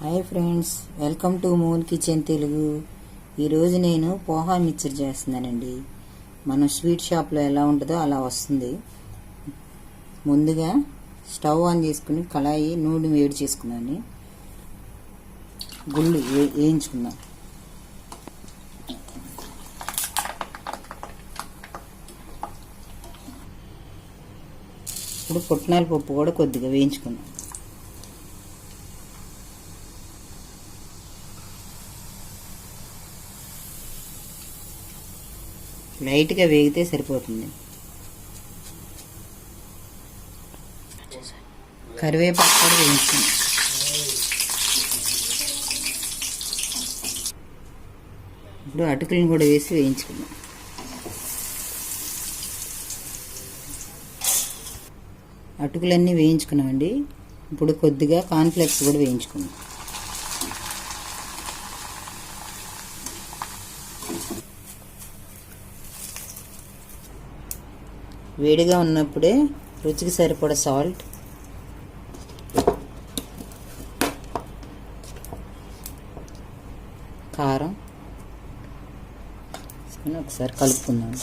Hi friends, welcome to moon kitchen Telugu. ఈరోజు నేను poha mixture చేస్తున్నానండి. మనం స్వీట్ షాప్లో ఎలా ఉంటుందో అలా వస్తుంది. ముందుగా స్టవ్ ఆన్ చేసుకుని కళాయి నూనె వేడి చేసుకున్నాను. గుళ్ళు వేయించుకుందాం. ఇప్పుడు పుట్నాల పప్పు కూడా కొద్దిగా వేయించుకుందాం. లైట్గా వేగితే సరిపోతుంది. కరివేపాకు కూడా వేయించుకుందాం. ఇప్పుడు అటుకులను కూడా వేసి వేయించుకుందాం. అటుకులన్నీ వేయించుకున్నామండి. ఇప్పుడు కొద్దిగా కార్న్ఫ్లెక్స్ కూడా వేయించుకుందాం. వేడిగా ఉన్నప్పుడే రుచికి సరిపడా సాల్ట్, కారం ఒకసారి కలుపుకుందాం.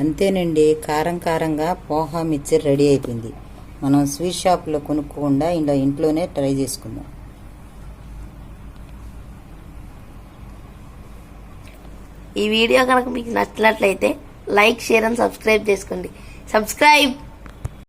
అంతేనండి, కారంగా పోహా మిక్చర్ రెడీ అయిపోయింది. మనం స్వీట్ షాప్లో కొనుక్కోకుండా ఇలా ఇంట్లోనే ట్రై చేసుకుందాం. ఈ వీడియో కనుక మీకు నచ్చినట్లయితే లైక్, షేర్ అండ్ సబ్స్క్రైబ్ చేసుకోండి. సబ్స్క్రైబ్.